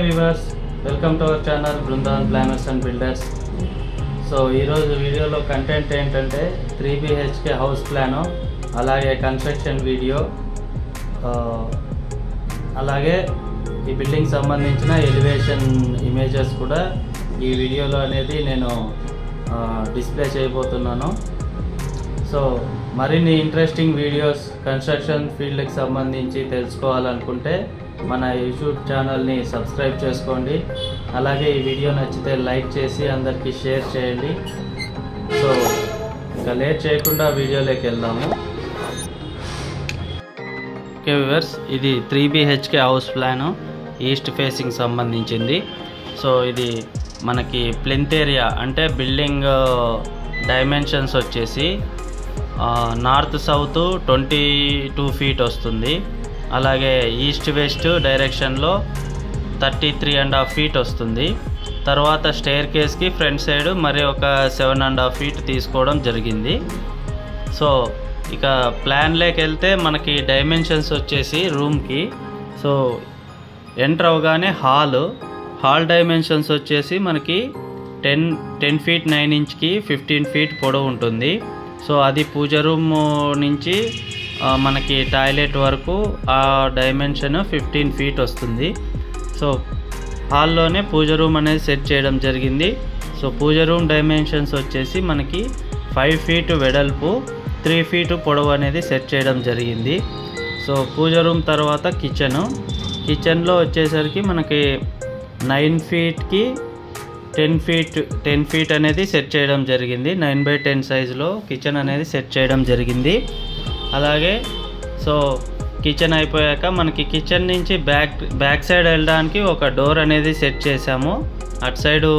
viewers, welcome to our channel Brundan Planners and Builders. So ఈరోజు వీడియోలో content ఏంటంటే 3 BHK house plan, అలాగే construction video, అలాగే ఈ బిల్డింగ్ సంబంధించిన ఎలివేషన్ ఇమేజెస్ కూడా ఈ వీడియోలో అనేది నేను డిస్ప్లే చేయబోతున్నాను. సో మరిన్ని ఇంట్రెస్టింగ్ వీడియోస్ కన్స్ట్రక్షన్ ఫీల్డ్కి సంబంధించి తెలుసుకోవాలనుకుంటే మన యూట్యూబ్ ఛానల్ని సబ్స్క్రైబ్ చేసుకోండి. అలాగే ఈ వీడియో నచ్చితే లైక్ చేసి అందరికీ షేర్ చేయండి. సో ఇంకా లేట్ చేయకుండా వీడియోలోకి వెళ్దాము. ఓకే వ్యూవర్స్, ఇది 3 BHK house plan, east facing సంబంధించింది. సో ఇది మనకి ప్లెంత్ ఏరియా అంటే బిల్డింగ్ డైమెన్షన్స్ వచ్చేసి నార్త్ సౌత్ 22 feet వస్తుంది. అలాగే ఈస్ట్ వెస్ట్ డైరెక్షన్లో 33.5 feet వస్తుంది. తర్వాత స్టేర్ కేస్కి ఫ్రంట్ సైడ్ మరి ఒక 7.5 feet తీసుకోవడం జరిగింది. సో ఇక ప్లాన్లోకి వెళ్తే మనకి డైమెన్షన్స్ వచ్చేసి రూమ్కి, సో ఎంటర్ అవగానే హాల్ డైమెన్షన్స్ వచ్చేసి మనకి 10 feet 9 inchకి 15 feet పొడవు ఉంటుంది. సో అది పూజ రూమ్ నుంచి మనకి టాయిలెట్ వరకు ఆ డైమెన్షన్ 15 feet వస్తుంది. సో హాల్లోనే పూజ రూమ్ అనేది సెట్ చేయడం జరిగింది. సో పూజ రూమ్ డైమెన్షన్స్ వచ్చేసి మనకి 5 feet వెడల్పు 3 feet పొడవు అనేది సెట్ చేయడం జరిగింది. సో పూజ రూమ్ తర్వాత కిచెన్లో వచ్చేసరికి మనకి 9 feetకి 10 feet అనేది సెట్ చేయడం జరిగింది. 9x10 సైజులో కిచెన్ అనేది సెట్ చేయడం జరిగింది. అలాగే సో కిచెన్ అయిపోయాక మనకి కిచెన్ నుంచి బ్యాక్ సైడ్ వెళ్ళడానికి ఒక డోర్ అనేది సెట్ చేసాము. అటు సైడు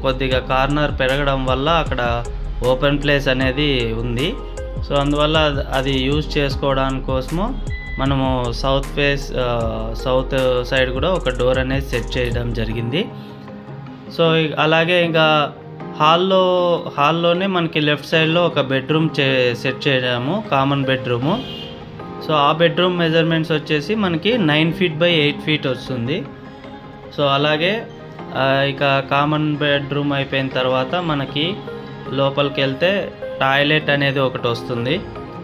కొద్దిగా కార్నర్ పెరగడం వల్ల అక్కడ ఓపెన్ ప్లేస్ అనేది ఉంది. సో అందువల్ల అది యూజ్ చేసుకోవడానికి కోసము మనము సౌత్ సైడ్ కూడా ఒక డోర్ అనేది సెట్ చేయడం జరిగింది. సో అలాగే ఇంకా హాల్లోనే మనకి లెఫ్ట్ సైడ్లో ఒక బెడ్రూమ్ సెట్ చేయడము, కామన్ బెడ్రూము. సో ఆ బెడ్రూమ్ మెజర్మెంట్స్ వచ్చేసి మనకి 9 feet by 8 feet వస్తుంది. సో అలాగే ఇక కామన్ బెడ్రూమ్ అయిపోయిన తర్వాత మనకి లోపలికి వెళ్తే టాయిలెట్ అనేది ఒకటి వస్తుంది.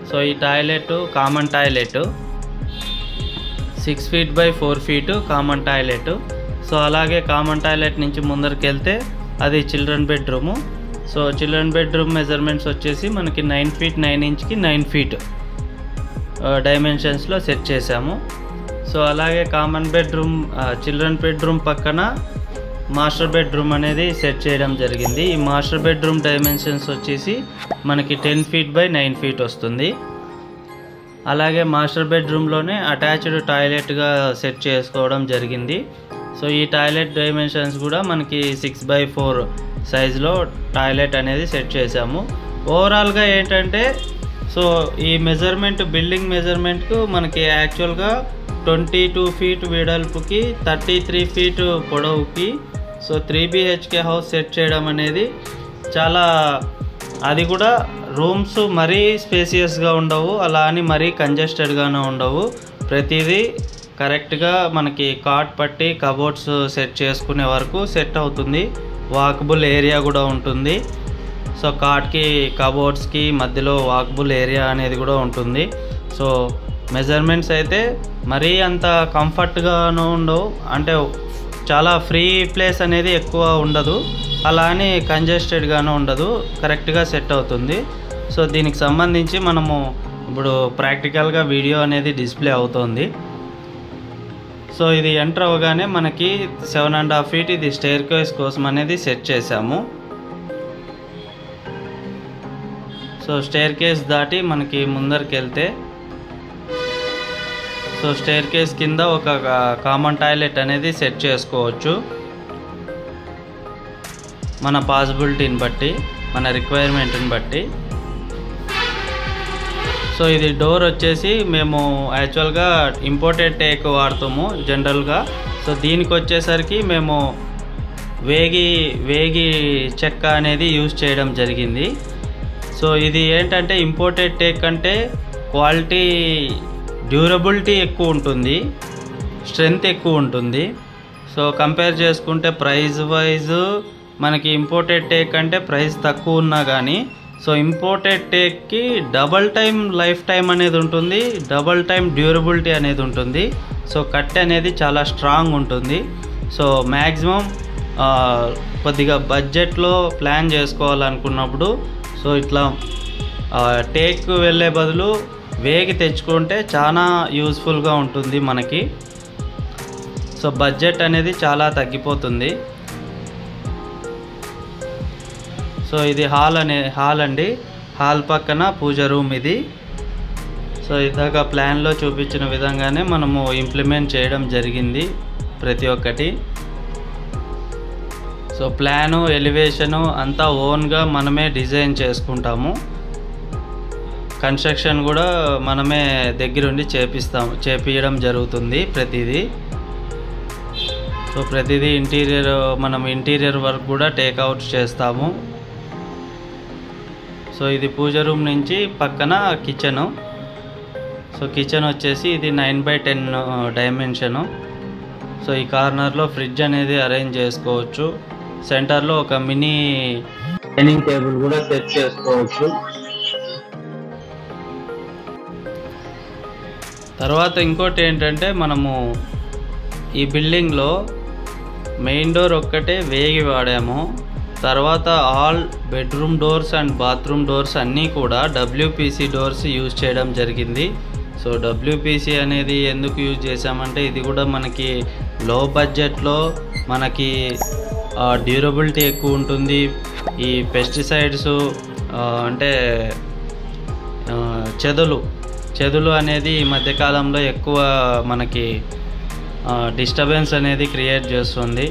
సో ఈ toilet common toilet 6 feet by 4 feet common toilet. So అలాగే కామన్ టాయిలెట్ నుంచి ముందరికి వెళ్తే అది children bedroom. So children bedroom measurements వచ్చేసి మనకి 9 feet 9 inchకి 9 feet డైమెన్షన్స్లో సెట్ చేసాము. సో అలాగే కామన్ బెడ్రూమ్ చిల్డ్రన్ బెడ్రూమ్ పక్కన మాస్టర్ బెడ్రూమ్ అనేది సెట్ చేయడం జరిగింది. ఈ మాస్టర్ బెడ్రూమ్ డైమెన్షన్స్ వచ్చేసి మనకి 10 feet by 9 feet వస్తుంది. అలాగే మాస్టర్ బెడ్రూమ్లోనే అటాచ్డ్ టాయిలెట్గా సెట్ చేసుకోవడం జరిగింది. సో ఈ టాయిలెట్ డైమెన్షన్స్ కూడా మనకి 6x4 సైజులో టాయిలెట్ అనేది సెట్ చేసాము. ఓవరాల్గా ఏంటంటే సో ఈ బిల్డింగ్ మెజర్మెంట్కు మనకి యాక్చువల్గా 22 feet వెడల్పుకి 33 feet పొడవుకి సో 3 BHK హౌస్ సెట్ చేయడం అనేది చాలా, అది కూడా రూమ్స్ మరీ స్పేసియస్గా ఉండవు, అలా అని మరీ కంజెస్టెడ్గానే ఉండవు. ప్రతిదీ కరెక్ట్గా మనకి కాట్ పట్టి కబోర్డ్స్ సెట్ చేసుకునే వరకు సెట్ అవుతుంది. వాకబుల్ ఏరియా కూడా ఉంటుంది. సో కాట్కి కబోర్డ్స్కి మధ్యలో వాకబుల్ ఏరియా అనేది కూడా ఉంటుంది. సో మెజర్మెంట్స్ అయితే మరీ అంత కంఫర్ట్గాను ఉండవు, అంటే చాలా ఫ్రీ ప్లేస్ అనేది ఎక్కువ ఉండదు, అలా అని కంజెస్టెడ్గాను ఉండదు, కరెక్ట్గా సెట్ అవుతుంది. సో దీనికి సంబంధించి మనము ఇప్పుడు ప్రాక్టికల్గా వీడియో అనేది డిస్ప్లే అవుతుంది. సో ఇది ఎంటర్ అవ్వగానే మనకి 7.5 feet ఇది స్టేర్ కేస్ కోసం అనేది సెట్ చేసాము. సో స్టేర్ కేస్ దాటి మనకి ముందరికి వెళ్తే సో స్టేర్ కేస్ కింద ఒక కామన్ టాయిలెట్ అనేది సెట్ చేసుకోవచ్చు, మన పాసిబిలిటీని బట్టి, మన రిక్వైర్మెంట్ని బట్టి. సో ఇది డోర్ వచ్చేసి మేము యాక్చువల్గా ఇంపోర్టెడ్ టేక్ వాడతాము జనరల్గా. సో దీనికి వచ్చేసరికి మేము వేగి చెక్క అనేది యూజ్ చేయడం జరిగింది. సో ఇది ఏంటంటే ఇంపోర్టెడ్ టేక్ అంటే క్వాలిటీ డ్యూరబిలిటీ ఎక్కువ ఉంటుంది, స్ట్రెంగ్త్ ఎక్కువ ఉంటుంది. సో కంపేర్ చేసుకుంటే ప్రైస్ వైజ్ మనకి ఇంపోర్టెడ్ టేక్ అంటే ప్రైస్ తక్కువ ఉన్నా కానీ సో ఇంపోర్టెడ్ టేక్కి డబల్ టైం లైఫ్ టైం అనేది ఉంటుంది, డబల్ టైం డ్యూరబిలిటీ అనేది ఉంటుంది. సో కట్టె అనేది చాలా స్ట్రాంగ్ ఉంటుంది. సో మ్యాక్సిమం కొద్దిగా బడ్జెట్లో ప్లాన్ చేసుకోవాలనుకున్నప్పుడు సో ఇట్లా టేక్ వెళ్ళే బదులు వేగి తెచ్చుకుంటే చాలా యూస్ఫుల్గా ఉంటుంది మనకి. సో బడ్జెట్ అనేది చాలా తగ్గిపోతుంది. సో ఇది హాల్ అండి. హాల్ పక్కన పూజ రూమ్ ఇది. సో ఇందాక ప్లాన్లో చూపించిన విధంగానే మనము ఇంప్లిమెంట్ చేయడం జరిగింది ప్రతి ఒక్కటి. సో ప్లాను, ఎలివేషను అంతా ఓన్గా మనమే డిజైన్ చేసుకుంటాము. కన్స్ట్రక్షన్ కూడా మనమే దగ్గరుండి చేపించడం జరుగుతుంది ప్రతిదీ. సో ప్రతిదీ ఇంటీరియర్ వర్క్ కూడా టేక్అవుట్ చేస్తాము. సో ఇది పూజ రూమ్ నుంచి పక్కన కిచెను. సో కిచెన్ వచ్చేసి ఇది 9x10 డైమెన్షను. సో ఈ కార్నర్లో ఫ్రిడ్జ్ అనేది అరేంజ్ చేసుకోవచ్చు. సెంటర్లో ఒక మినీ డైనింగ్ టేబుల్ కూడా సెట్ చేసుకోవచ్చు. తర్వాత ఇంకోటి ఏంటంటే మనము ఈ బిల్డింగ్లో మెయిన్ డోర్ ఒక్కటే వేగి వాడాము. తర్వాత all bedroom doors and bathroom doors అన్నీ కూడా WPC డోర్స్ యూజ్ చేయడం జరిగింది. సో WPC అనేది ఎందుకు యూజ్ చేసామంటే ఇది కూడా మనకి లో బడ్జెట్లో మనకి డ్యూరబిలిటీ ఎక్కువ ఉంటుంది. ఈ పెస్టిసైడ్స్ అంటే చెదులు అనేది ఈ మధ్యకాలంలో ఎక్కువ మనకి డిస్టర్బెన్స్ అనేది క్రియేట్ చేస్తుంది.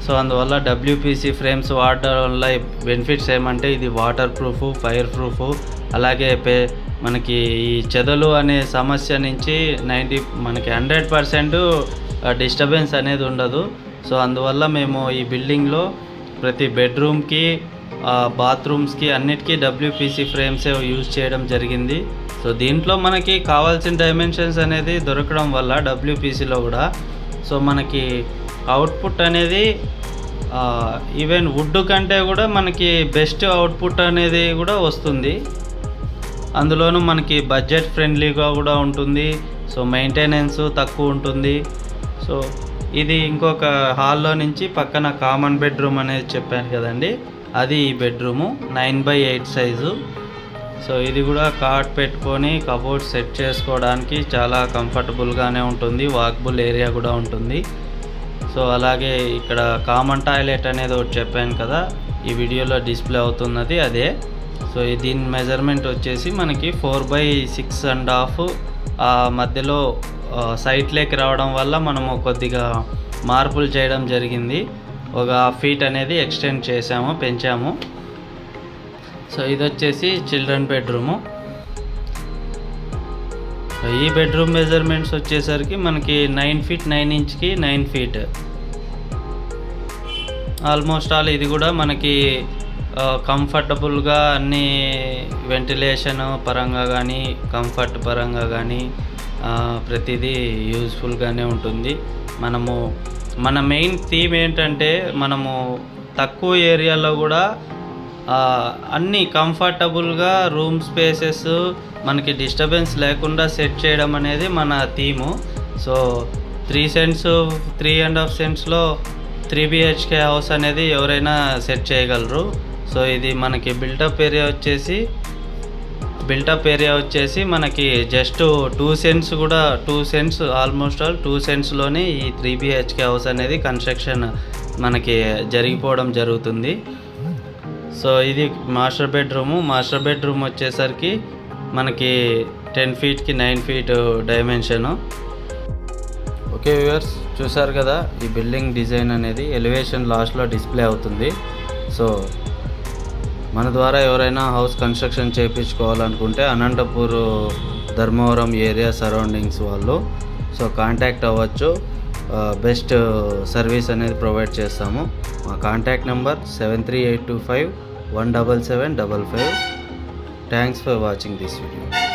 సో అందువల్ల WPC ఫ్రేమ్స్ వాడడం వల్ల బెనిఫిట్స్ ఏమంటే ఇది వాటర్ ప్రూఫ్, ఫైర్ ప్రూఫ్, అలాగే మనకి ఈ చెదలు అనే సమస్య నుంచి మనకి 100% డిస్టర్బెన్స్ అనేది ఉండదు. సో అందువల్ల మేము ఈ బిల్డింగ్లో ప్రతి బెడ్రూమ్కి, బాత్రూమ్స్కి అన్నిటికీ WPC ఫ్రేమ్సే యూజ్ చేయడం జరిగింది. సో దీంట్లో మనకి కావాల్సిన డైమెన్షన్స్ అనేది దొరకడం వల్ల WPCలో కూడా సో మనకి అవుట్పుట్ అనేది ఈవెన్ వుడ్ కంటే కూడా మనకి బెస్ట్ అవుట్పుట్ అనేది కూడా వస్తుంది. అందులోనూ మనకి బడ్జెట్ ఫ్రెండ్లీగా కూడా ఉంటుంది. సో మెయింటెనెన్స్ తక్కువ ఉంటుంది. సో ఇది ఇంకొక హాల్లో నుంచి పక్కన కామన్ బెడ్రూమ్ అనేది చెప్పాను కదండి, అది ఈ బెడ్రూము 9x8 సైజు. సో ఇది కూడా కాట్ పెట్టుకొని కబోర్డ్ సెట్ చేసుకోవడానికి చాలా కంఫర్టబుల్గానే ఉంటుంది. వాకబుల్ ఏరియా కూడా ఉంటుంది. సో అలాగే ఇక్కడ కామన్ టాయిలెట్ అనేది ఒకటి చెప్పాను కదా, ఈ వీడియోలో డిస్ప్లే అవుతున్నది అదే. సో దీని మెజర్మెంట్ వచ్చేసి మనకి 4/6.5 ఆ మధ్యలో సైట్లోకి రావడం వల్ల మనము కొద్దిగా మార్పులు చేయడం జరిగింది. ఒక 1/2 ఫీట్ అనేది ఎక్స్టెండ్ పెంచాము. సో ఇది వచ్చేసి చిల్డ్రన్ బెడ్రూము. ఈ బెడ్రూమ్ మెజర్మెంట్స్ వచ్చేసరికి మనకి 9 feet 9 inchకి 9 feet. ఆల్మోస్ట్ ఆల్ ఇది కూడా మనకి కంఫర్టబుల్గా అన్ని వెంటిలేషన్ పరంగా కానీ, కంఫర్ట్ పరంగా కానీ ప్రతిదీ యూజ్ఫుల్గానే ఉంటుంది. మన మెయిన్ థీమ్ ఏంటంటే మనము తక్కువ ఏరియాలో కూడా అన్నీ కంఫర్టబుల్గా రూమ్ స్పేసెస్ మనకి డిస్టర్బెన్స్ లేకుండా సెట్ చేయడం అనేది మన థీము. సో 3.5 సెంట్స్లో 3 BHK హౌస్ అనేది ఎవరైనా సెట్ చేయగలరు. సో ఇది మనకి బిల్టప్ ఏరియా వచ్చేసి మనకి జస్ట్ 2 cents కూడా 2 cents ఆల్మోస్ట్ ఆల్ 2 centsలోనే ఈ 3 BHK హౌస్ అనేది కన్స్ట్రక్షన్ మనకి జరిగిపోవడం జరుగుతుంది. సో ఇది మాస్టర్ బెడ్రూమ్ వచ్చేసరికి మనకి 10 feetకి 9 feet డైమెన్షను. ఓకే వ్యూవర్స్, చూసారు కదా ఈ బిల్డింగ్ డిజైన్ అనేది ఎలివేషన్ లాస్ట్లో డిస్ప్లే అవుతుంది. సో మన ద్వారా ఎవరైనా హౌస్ కన్స్ట్రక్షన్ చేయించుకోవాలనుకుంటే అనంతపూర్, ధర్మవరం ఏరియా సరౌండింగ్స్ వాళ్ళు సో కాంటాక్ట్ అవ్వచ్చు. బెస్ట్ సర్వీస్ అనేది ప్రొవైడ్ చేస్తాము. మా contact number 73825 17755. Thanks for watching this video.